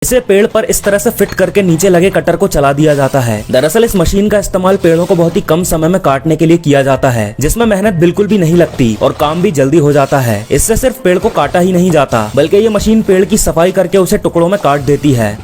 इसे पेड़ पर इस तरह से फिट करके नीचे लगे कटर को चला दिया जाता है। दरअसल इस मशीन का इस्तेमाल पेड़ों को बहुत ही कम समय में काटने के लिए किया जाता है, जिसमें मेहनत बिल्कुल भी नहीं लगती और काम भी जल्दी हो जाता है। इससे सिर्फ पेड़ को काटा ही नहीं जाता, बल्कि ये मशीन पेड़ की सफाई करके उसे टुकड़ों में काट देती है।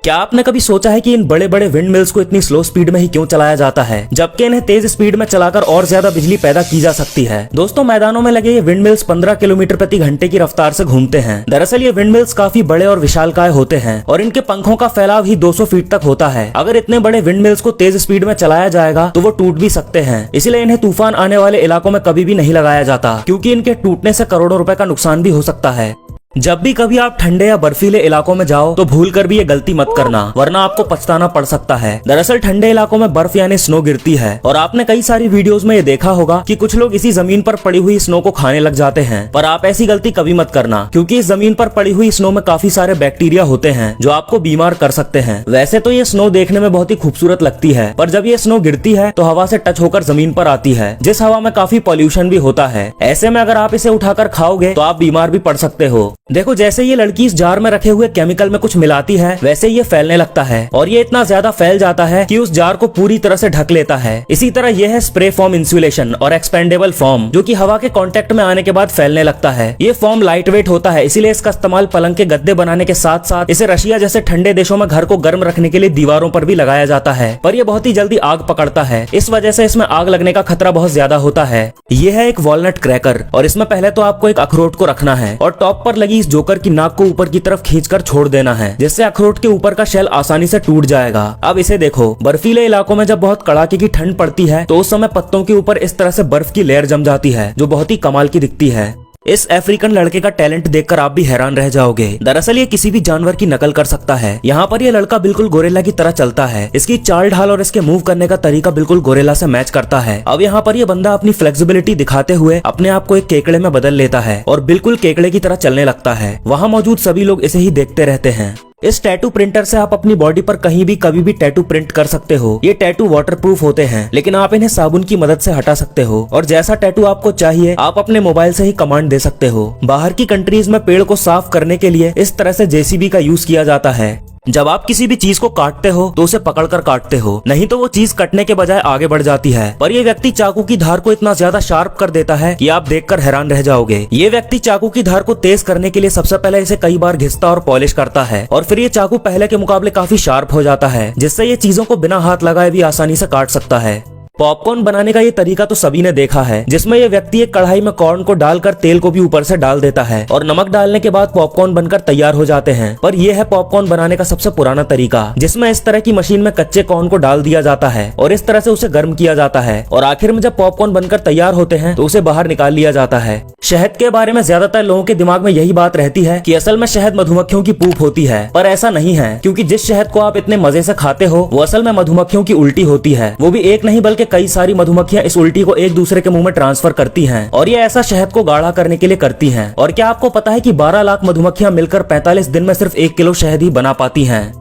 क्या आपने कभी सोचा है कि इन बड़े बड़े विंड मिल्स को इतनी स्लो स्पीड में ही क्यों चलाया जाता है, जबकि इन्हें तेज स्पीड में चलाकर और ज्यादा बिजली पैदा की जा सकती है। दोस्तों, मैदानों में लगे ये विंड मिल्स 15 किलोमीटर प्रति घंटे की रफ्तार से घूमते हैं। दरअसल ये विंड मिल्स काफी बड़े और विशालकाय होते हैं और इनके पंखों का फैलाव ही 200 फीट तक होता है। अगर इतने बड़े विंड मिल्स को तेज स्पीड में चलाया जाएगा तो वो टूट भी सकते हैं। इसलिए इन्हें तूफान आने वाले इलाकों में कभी भी नहीं लगाया जाता, क्योंकि इनके टूटने से करोड़ों रुपए का नुकसान भी हो सकता है। जब भी कभी आप ठंडे या बर्फीले इलाकों में जाओ तो भूल कर भी ये गलती मत करना, वरना आपको पछताना पड़ सकता है। दरअसल ठंडे इलाकों में बर्फ यानी स्नो गिरती है और आपने कई सारी वीडियोस में ये देखा होगा कि कुछ लोग इसी जमीन पर पड़ी हुई स्नो को खाने लग जाते हैं। पर आप ऐसी गलती कभी मत करना, क्योंकि इस जमीन पर पड़ी हुई स्नो में काफी सारे बैक्टीरिया होते हैं जो आपको बीमार कर सकते हैं। वैसे तो ये स्नो देखने में बहुत ही खूबसूरत लगती है, पर जब ये स्नो गिरती है तो हवा से टच होकर जमीन पर आती है, जिस हवा में काफी पॉल्यूशन भी होता है। ऐसे में अगर आप इसे उठाकर खाओगे तो आप बीमार भी पड़ सकते हो। देखो, जैसे ये लड़की इस जार में रखे हुए केमिकल में कुछ मिलाती है, वैसे ये फैलने लगता है और ये इतना ज्यादा फैल जाता है कि उस जार को पूरी तरह से ढक लेता है। इसी तरह यह है स्प्रे फॉर्म इंसुलेशन और एक्सपेंडेबल फॉर्म, जो कि हवा के कांटेक्ट में आने के बाद फैलने लगता है। ये फॉर्म लाइट वेट होता है, इसीलिए इसका इस्तेमाल पलंग के गद्दे बनाने के साथ साथ इसे रशिया जैसे ठंडे देशों में घर को गर्म रखने के लिए दीवारों पर भी लगाया जाता है। पर यह बहुत ही जल्दी आग पकड़ता है, इस वजह से इसमें आग लगने का खतरा बहुत ज्यादा होता है। यह है एक वॉलनट क्रैकर और इसमें पहले तो आपको एक अखरोट को रखना है और टॉप पर लगी इस जोकर की नाक को ऊपर की तरफ खींचकर छोड़ देना है, जिससे अखरोट के ऊपर का शेल आसानी से टूट जाएगा। अब इसे देखो, बर्फीले इलाकों में जब बहुत कड़ाके की ठंड पड़ती है तो उस समय पत्तों के ऊपर इस तरह से बर्फ की लेयर जम जाती है, जो बहुत ही कमाल की दिखती है। इस अफ्रीकन लड़के का टैलेंट देखकर आप भी हैरान रह जाओगे। दरअसल ये किसी भी जानवर की नकल कर सकता है। यहाँ पर ये लड़का बिल्कुल गोरेला की तरह चलता है। इसकी चाल ढाल और इसके मूव करने का तरीका बिल्कुल गोरेला से मैच करता है। अब यहाँ पर ये बंदा अपनी फ्लेक्सिबिलिटी दिखाते हुए अपने आप को एक केकड़े में बदल लेता है और बिल्कुल केकड़े की तरह चलने लगता है। वहाँ मौजूद सभी लोग इसे ही देखते रहते हैं। इस टैटू प्रिंटर से आप अपनी बॉडी पर कहीं भी कभी भी टैटू प्रिंट कर सकते हो। ये टैटू वाटरप्रूफ होते हैं, लेकिन आप इन्हें साबुन की मदद से हटा सकते हो और जैसा टैटू आपको चाहिए आप अपने मोबाइल से ही कमांड दे सकते हो। बाहर की कंट्रीज में पेड़ को साफ करने के लिए इस तरह से जेसीबी का यूज किया जाता है। जब आप किसी भी चीज को काटते हो तो उसे पकड़कर काटते हो, नहीं तो वो चीज कटने के बजाय आगे बढ़ जाती है। पर ये व्यक्ति चाकू की धार को इतना ज्यादा शार्प कर देता है कि आप देखकर हैरान रह जाओगे। ये व्यक्ति चाकू की धार को तेज करने के लिए सबसे पहले इसे कई बार घिसता और पॉलिश करता है और फिर ये चाकू पहले के मुकाबले काफी शार्प हो जाता है, जिससे ये चीजों को बिना हाथ लगाए भी आसानी से काट सकता है। पॉपकॉर्न बनाने का ये तरीका तो सभी ने देखा है, जिसमें ये व्यक्ति एक कढ़ाई में कॉर्न को डालकर तेल को भी ऊपर से डाल देता है और नमक डालने के बाद पॉपकॉर्न बनकर तैयार हो जाते हैं। पर यह है पॉपकॉर्न बनाने का सबसे पुराना तरीका, जिसमें इस तरह की मशीन में कच्चे कॉर्न को डाल दिया जाता है और इस तरह से उसे गर्म किया जाता है और आखिर में जब पॉपकॉर्न बनकर तैयार होते हैं तो उसे बाहर निकाल लिया जाता है। शहद के बारे में ज्यादातर लोगों के दिमाग में यही बात रहती है कि असल में शहद मधुमक्खियों की पूप होती है, पर ऐसा नहीं है, क्योंकि जिस शहद को आप इतने मजे से खाते हो वो असल में मधुमक्खियों की उल्टी होती है। वो भी एक नहीं बल्कि कई सारी मधुमक्खियां इस उल्टी को एक दूसरे के मुंह में ट्रांसफर करती हैं और ये ऐसा शहद को गाढ़ा करने के लिए करती हैं। और क्या आपको पता है कि 12 लाख मधुमक्खियां मिलकर 45 दिन में सिर्फ 1 किलो शहद ही बना पाती हैं।